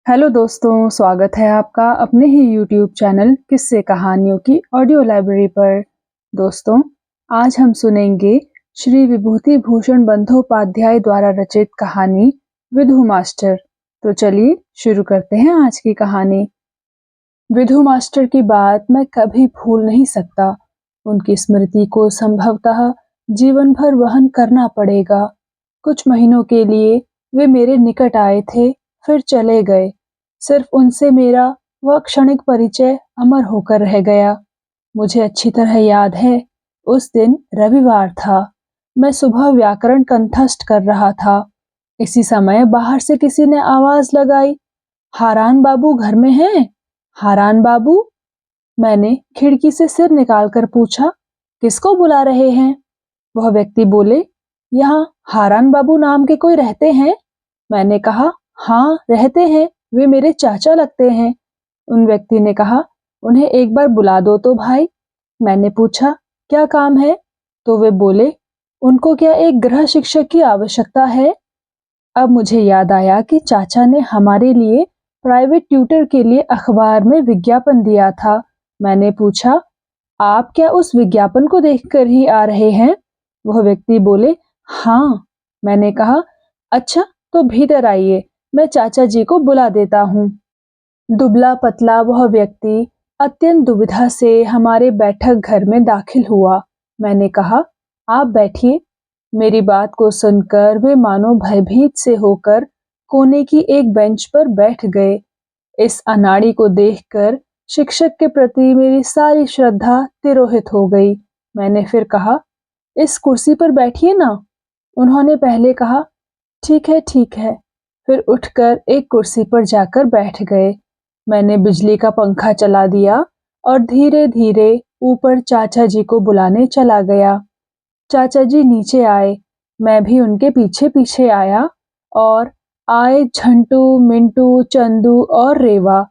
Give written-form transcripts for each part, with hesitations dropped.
Hello दोस्तों, स्वागत है आपका अपने ही यूट्यूब चैनल किस्से कहानियों की ऑडियो लाइब्रेरी पर। दोस्तों, आज हम सुनेंगे श्री विभूति भूषण बंदोपाध्याय द्वारा रचित कहानी विधु मास्टर। तो चलिए शुरू करते हैं आज की कहानी। विधु मास्टर की बात मैं कभी भूल नहीं सकता। उनकी स्मृति को संभवतः जीवन भर वहन करना पड़ेगा। कुछ महीनों के लिए वे मेरे निकट आए थे, फिर चले गए। सिर्फ उनसे मेरा वह क्षणिक परिचय अमर होकर रह गया। मुझे अच्छी तरह याद है, उस दिन रविवार था। मैं सुबह व्याकरण कंठस्थ कर रहा था। इसी समय बाहर से किसी ने आवाज लगाई, हारान बाबू घर में हैं? हारान बाबू? मैंने खिड़की से सिर निकालकर पूछा, किसको बुला रहे हैं? वह व्यक्ति बोले, यहाँ हारान बाबू नाम के कोई रहते हैं? मैंने कहा, हाँ रहते हैं, वे मेरे चाचा लगते हैं। उन व्यक्ति ने कहा, उन्हें एक बार बुला दो तो भाई। मैंने पूछा, क्या काम है? तो वे बोले, उनको क्या एक गृह शिक्षक की आवश्यकता है? अब मुझे याद आया कि चाचा ने हमारे लिए प्राइवेट ट्यूटर के लिए अखबार में विज्ञापन दिया था। मैंने पूछा, आप क्या उस विज्ञापन को देखकर ही आ रहे हैं? वह व्यक्ति बोले, हाँ। मैंने कहा, अच्छा तो भीतर आइए, मैं चाचा जी को बुला देता हूँ। दुबला पतला वह व्यक्ति अत्यंत दुविधा से हमारे बैठक घर में दाखिल हुआ। मैंने कहा, आप बैठिए। मेरी बात को सुनकर वे मानो भयभीत से होकर कोने की एक बेंच पर बैठ गए। इस अनाड़ी को देखकर शिक्षक के प्रति मेरी सारी श्रद्धा तिरोहित हो गई। मैंने फिर कहा, इस कुर्सी पर बैठिए ना। उन्होंने पहले कहा, ठीक है, फिर उठकर एक कुर्सी पर जाकर बैठ गए। मैंने बिजली का पंखा चला दिया और धीरे धीरे ऊपर चाचा जी को बुलाने चला गया। चाचा जी नीचे आए, मैं भी उनके पीछे पीछे आया और आए झंटू, मिंटू, चंदू और रेवा।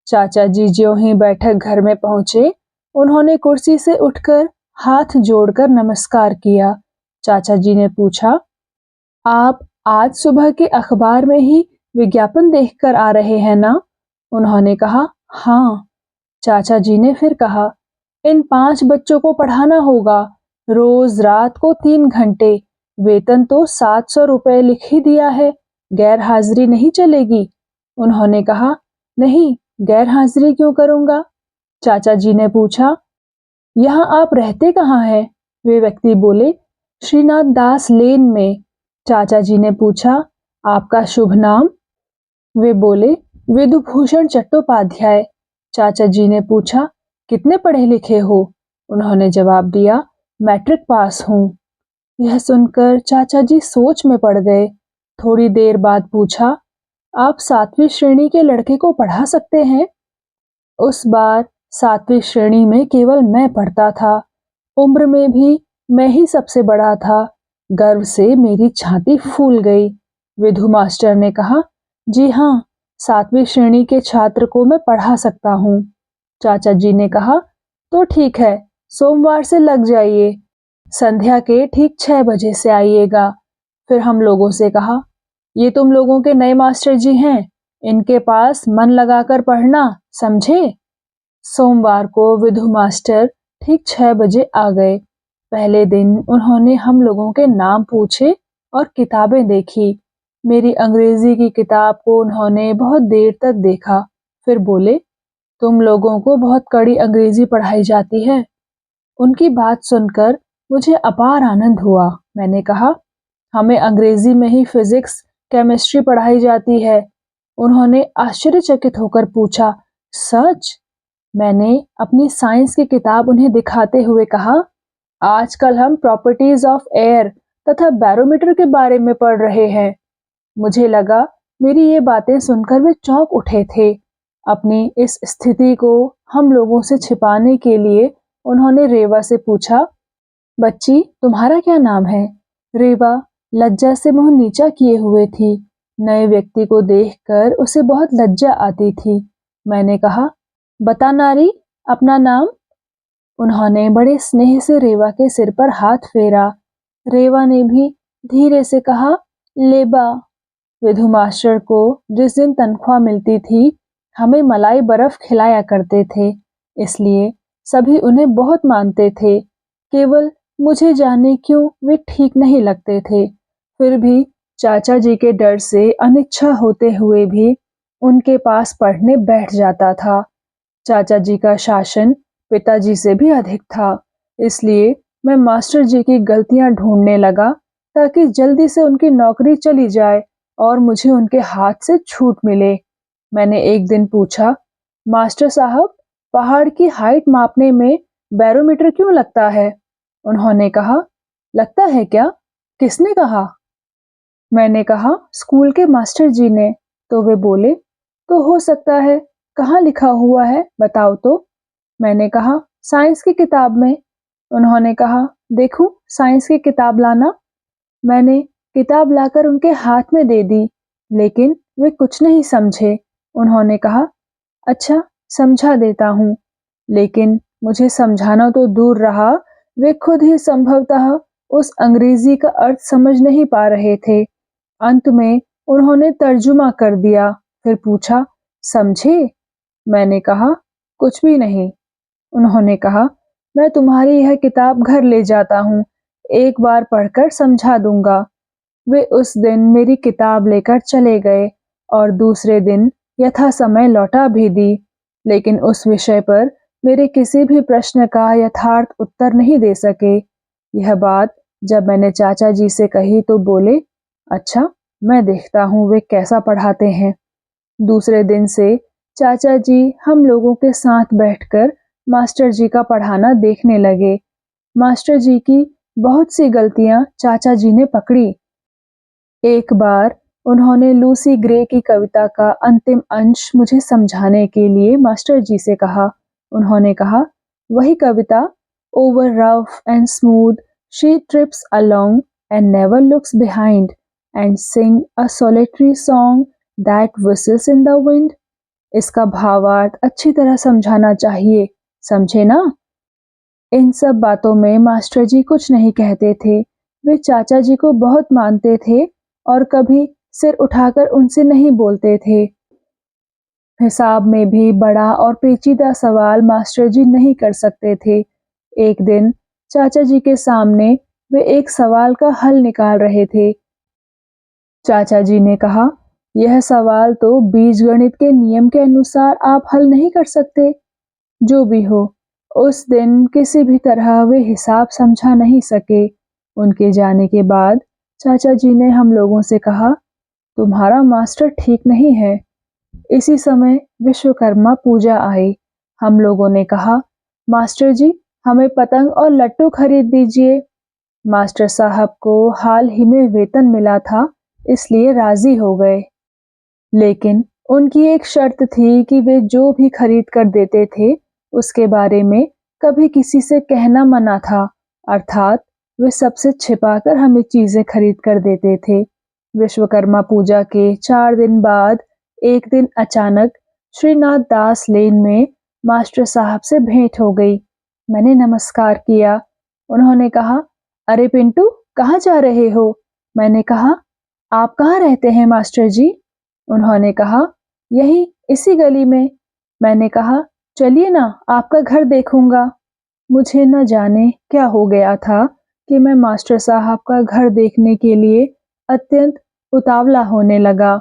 चाचा जी ज्यों ही बैठक घर में पहुंचे, उन्होंने कुर्सी से उठकर हाथ जोड़कर नमस्कार किया। चाचा जी ने पूछा, आप आज सुबह के अखबार में ही विज्ञापन देखकर आ रहे हैं ना? उन्होंने कहा, हाँ। चाचा जी ने फिर कहा, इन 5 बच्चों को पढ़ाना होगा, रोज रात को 3 घंटे, वेतन तो 700 रुपए लिख ही दिया है, गैर हाजिरी नहीं चलेगी? उन्होंने कहा, नहीं, गैर हाजिरी क्यों करूंगा? चाचा जी ने पूछा, यहाँ आप रहते कहाँ हैं? वे व्यक्ति बोले, श्रीनाथ दास लेन में। चाचा जी ने पूछा, आपका शुभ नाम? वे बोले, विधुभूषण चट्टोपाध्याय। चाचा जी ने पूछा, कितने पढ़े लिखे हो? उन्होंने जवाब दिया, मैट्रिक पास हूँ। यह सुनकर चाचा जी सोच में पड़ गए। थोड़ी देर बाद पूछा, आप 7वीं श्रेणी के लड़के को पढ़ा सकते हैं? उस बार 7वीं श्रेणी में केवल मैं पढ़ता था। उम्र में भी मैं ही सबसे बड़ा था। गर्व से मेरी छाती फूल गई। विधु मास्टर ने कहा, जी हाँ, 7वीं श्रेणी के छात्र को मैं पढ़ा सकता हूँ। चाचा जी ने कहा, तो ठीक है, सोमवार से लग जाइए। संध्या के ठीक 6 बजे से आइएगा। फिर हम लोगों से कहा, ये तुम लोगों के नए मास्टर जी हैं, इनके पास मन लगाकर पढ़ना, समझे? सोमवार को विधु मास्टर ठीक 6 बजे आ गए। पहले दिन उन्होंने हम लोगों के नाम पूछे और किताबें देखी। मेरी अंग्रेजी की किताब को उन्होंने बहुत देर तक देखा, फिर बोले, तुम लोगों को बहुत कड़ी अंग्रेजी पढ़ाई जाती है। उनकी बात सुनकर मुझे अपार आनंद हुआ। मैंने कहा, हमें अंग्रेजी में ही फिजिक्स, केमिस्ट्री पढ़ाई जाती है। उन्होंने आश्चर्यचकित होकर पूछा, सच? मैंने अपनी साइंस की किताब उन्हें दिखाते हुए कहा, आजकल हम प्रॉपर्टीज ऑफ एयर तथा बैरोमीटर के बारे में पढ़ रहे हैं। मुझे लगा मेरी ये बातें सुनकर वे चौंक उठे थे। अपनी इस स्थिति को हम लोगों से छिपाने के लिए उन्होंने रेवा से पूछा, बच्ची तुम्हारा क्या नाम है? रेवा लज्जा से मुंह नीचा किए हुए थी। नए व्यक्ति को देखकर उसे बहुत लज्जा आती थी। मैंने कहा, बता नारी, अपना नाम। उन्होंने बड़े स्नेह से रेवा के सिर पर हाथ फेरा। रेवा ने भी धीरे से कहा, लेबा। विधु मास्टर को जिस दिन तनख्वाह मिलती थी, हमें मलाई बर्फ खिलाया करते थे, इसलिए सभी उन्हें बहुत मानते थे। केवल मुझे जाने क्यों वे ठीक नहीं लगते थे। फिर भी चाचा जी के डर से अनिच्छा होते हुए भी उनके पास पढ़ने बैठ जाता था। चाचा जी का शासन पिताजी से भी अधिक था, इसलिए मैं मास्टर जी की गलतियां ढूंढने लगा ताकि जल्दी से उनकी नौकरी चली जाए और मुझे उनके हाथ से छूट मिले। मैंने एक दिन पूछा, मास्टर साहब, पहाड़ की हाइट मापने में बैरोमीटर क्यों लगता है? उन्होंने कहा, लगता है क्या? किसने कहा? मैंने कहा, स्कूल के मास्टर जी ने। तो वे बोले, तो हो सकता है, कहाँ लिखा हुआ है बताओ तो? मैंने कहा, साइंस की किताब में। उन्होंने कहा, देखूं साइंस की किताब लाना। मैंने किताब लाकर उनके हाथ में दे दी, लेकिन वे कुछ नहीं समझे। उन्होंने कहा, अच्छा, समझा देता हूँ। लेकिन मुझे समझाना तो दूर रहा, वे खुद ही संभवतः उस अंग्रेजी का अर्थ समझ नहीं पा रहे थे। अंत में उन्होंने तर्जुमा कर दिया, फिर पूछा, समझे? मैंने कहा, कुछ भी नहीं। उन्होंने कहा, मैं तुम्हारी यह किताब घर ले जाता हूँ, एक बार पढ़कर समझा दूंगा। वे उस दिन मेरी किताब लेकर चले गए और दूसरे दिन यथा समय लौटा भी दी, लेकिन उस विषय पर मेरे किसी भी प्रश्न का यथार्थ उत्तर नहीं दे सके। यह बात जब मैंने चाचा जी से कही तो बोले, अच्छा, मैं देखता हूँ वे कैसा पढ़ाते हैं। दूसरे दिन से चाचा जी हम लोगों के साथ बैठकर मास्टर जी का पढ़ाना देखने लगे। मास्टर जी की बहुत सी गलतियां चाचा जी ने पकड़ी। एक बार उन्होंने लूसी ग्रे की कविता का अंतिम अंश मुझे समझाने के लिए मास्टर जी से कहा। उन्होंने कहा, वही कविता, over rough and smooth she trips along and never looks behind and sing a solitary song that whistles in the wind. इसका भावार्थ अच्छी तरह समझाना चाहिए, समझे ना? इन सब बातों में मास्टर जी कुछ नहीं कहते थे। वे चाचा जी को बहुत मानते थे और कभी सिर उठाकर उनसे नहीं बोलते थे। हिसाब में भी बड़ा और पेचीदा सवाल मास्टर जी नहीं कर सकते थे। एक दिन चाचा जी के सामने वे एक सवाल का हल निकाल रहे थे। चाचा जी ने कहा, यह सवाल तो बीजगणित के नियम के अनुसार आप हल नहीं कर सकते। जो भी हो, उस दिन किसी भी तरह वे हिसाब समझा नहीं सके। उनके जाने के बाद चाचा जी ने हम लोगों से कहा, तुम्हारा मास्टर ठीक नहीं है। इसी समय विश्वकर्मा पूजा आई। हम लोगों ने कहा, मास्टर जी, हमें पतंग और लट्टू खरीद दीजिए। मास्टर साहब को हाल ही में वेतन मिला था, इसलिए राजी हो गए। लेकिन उनकी एक शर्त थी कि वे जो भी खरीद कर देते थे, उसके बारे में कभी किसी से कहना मना था, अर्थात वे सबसे छिपाकर हमें चीजें खरीद कर देते थे। विश्वकर्मा पूजा के 4 दिन बाद एक दिन अचानक श्रीनाथ दास लेन में मास्टर साहब से भेंट हो गई। मैंने नमस्कार किया। उन्होंने कहा, अरे पिंटू, कहाँ जा रहे हो? मैंने कहा, आप कहाँ रहते हैं मास्टर जी? उन्होंने कहा, यही इसी गली में। मैंने कहा, चलिए ना, आपका घर देखूंगा। मुझे न जाने क्या हो गया था कि मैं मास्टर साहब का घर देखने के लिए अत्यंत उतावला होने लगा।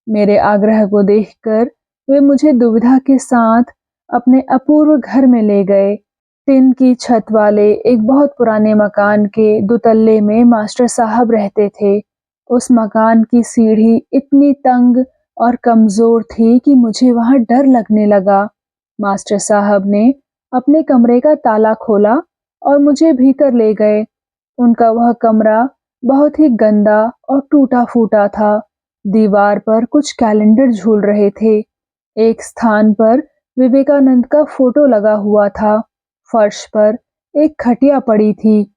मेरे आग्रह को देखकर वे मुझे दुविधा के साथ अपने अपूर्व घर में ले गए। टिन की छत वाले एक बहुत पुराने मकान के दुतल्ले में मास्टर साहब रहते थे। उस मकान की सीढ़ी इतनी तंग और कमजोर थी कि मुझे वहां डर लगने लगा। मास्टर साहब ने अपने कमरे का ताला खोला और मुझे भीतर ले गए। उनका वह कमरा बहुत ही गंदा और टूटा फूटा था। दीवार पर कुछ कैलेंडर झूल रहे थे। एक स्थान पर विवेकानंद का फोटो लगा हुआ था। फर्श पर एक खटिया पड़ी थी।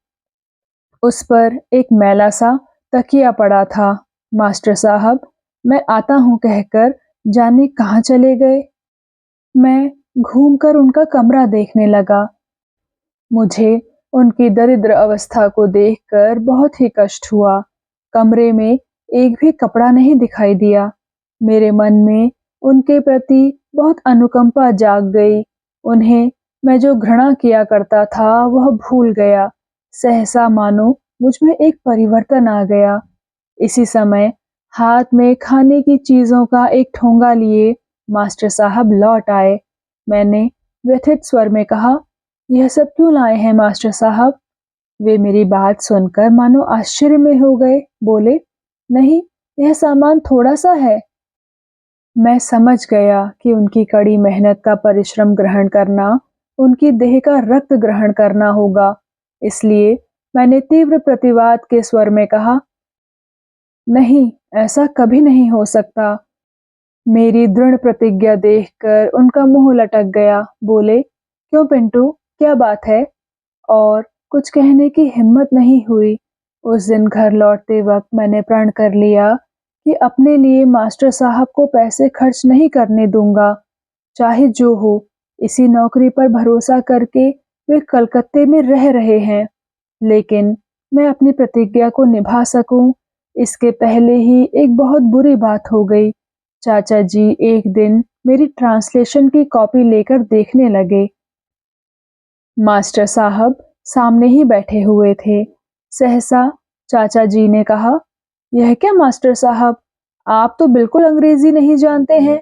उस पर एक मैला सा तकिया पड़ा था। मास्टर साहब, मैं आता हूँ कहकर जाने कहाँ चले गए। मैं घूमकर उनका कमरा देखने लगा। मुझे उनकी दरिद्र अवस्था को देखकर बहुत ही कष्ट हुआ। कमरे में एक भी कपड़ा नहीं दिखाई दिया। मेरे मन में उनके प्रति बहुत अनुकंपा जाग गई। उन्हें मैं जो घृणा किया करता था वह भूल गया। सहसा मानो मुझ में एक परिवर्तन आ गया। इसी समय हाथ में खाने की चीजों का एक ठोंगा लिए मास्टर साहब लौट आए। मैंने व्यथित स्वर में कहा, यह सब क्यों लाए हैं मास्टर साहब? वे मेरी बात सुनकर मानो आश्चर्य में हो गए। बोले, नहीं, यह सामान थोड़ा सा है। मैं समझ गया कि उनकी कड़ी मेहनत का परिश्रम ग्रहण करना उनकी देह का रक्त ग्रहण करना होगा। इसलिए मैंने तीव्र प्रतिवाद के स्वर में कहा, नहीं, ऐसा कभी नहीं हो सकता। मेरी दृढ़ प्रतिज्ञा देखकर उनका मुंह लटक गया। बोले, क्यों पिंटू, क्या बात है? और कुछ कहने की हिम्मत नहीं हुई। उस दिन घर लौटते वक्त मैंने प्रण कर लिया कि अपने लिए मास्टर साहब को पैसे खर्च नहीं करने दूंगा, चाहे जो हो। इसी नौकरी पर भरोसा करके वे कलकत्ते में रह रहे हैं, लेकिन मैं अपनी प्रतिज्ञा को निभा सकूं, इसके पहले ही एक बहुत बुरी बात हो गई। चाचा जी एक दिन मेरी ट्रांसलेशन की कॉपी लेकर देखने लगे। मास्टर साहब सामने ही बैठे हुए थे। सहसा चाचा जी ने कहा, यह क्या मास्टर साहब, आप तो बिल्कुल अंग्रेजी नहीं जानते हैं।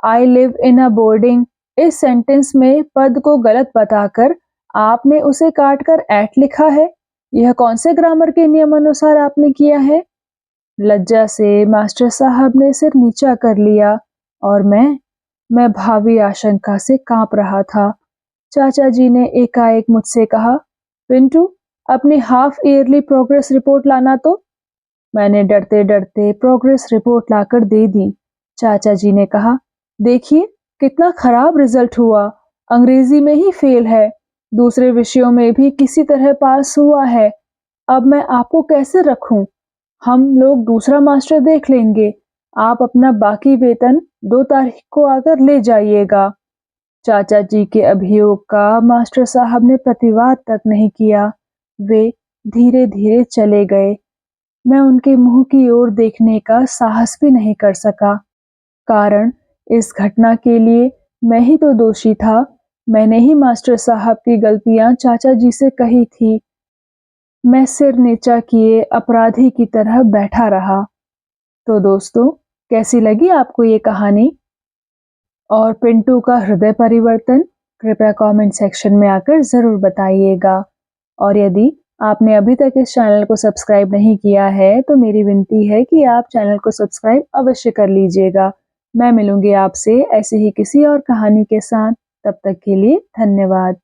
I live in a boarding, इस सेंटेंस में पद को गलत बताकर आपने उसे काटकर एट लिखा है। यह कौन से ग्रामर के नियम अनुसार आपने किया है? लज्जा से मास्टर साहब ने सिर नीचा कर लिया और मैं भावी आशंका से कांप रहा था। चाचा जी ने एकाएक मुझसे कहा, पिंटू, अपनी हाफ ईयरली प्रोग्रेस रिपोर्ट लाना तो। मैंने डरते डरते प्रोग्रेस रिपोर्ट लाकर दे दी। चाचा जी ने कहा, देखिए कितना खराब रिजल्ट हुआ, अंग्रेजी में ही फेल है, दूसरे विषयों में भी किसी तरह पास हुआ है। अब मैं आपको कैसे रखूं? हम लोग दूसरा मास्टर देख लेंगे। आप अपना बाकी वेतन 2 तारीख को आकर ले जाइएगा। चाचा जी के अभियोग का मास्टर साहब ने प्रतिवाद तक नहीं किया। वे धीरे धीरे चले गए। मैं उनके मुंह की ओर देखने का साहस भी नहीं कर सका। कारण इस घटना के लिए मैं ही तो दोषी था। मैंने ही मास्टर साहब की गलतियां चाचा जी से कही थी। मैं सिर नीचा किए अपराधी की तरह बैठा रहा। तो दोस्तों, कैसी लगी आपको ये कहानी और पिंटू का हृदय परिवर्तन? कृपया कमेंट सेक्शन में आकर जरूर बताइएगा। और यदि आपने अभी तक इस चैनल को सब्सक्राइब नहीं किया है तो मेरी विनती है कि आप चैनल को सब्सक्राइब अवश्य कर लीजिएगा। मैं मिलूंगी आपसे ऐसे ही किसी और कहानी के साथ। तब तक के लिए धन्यवाद।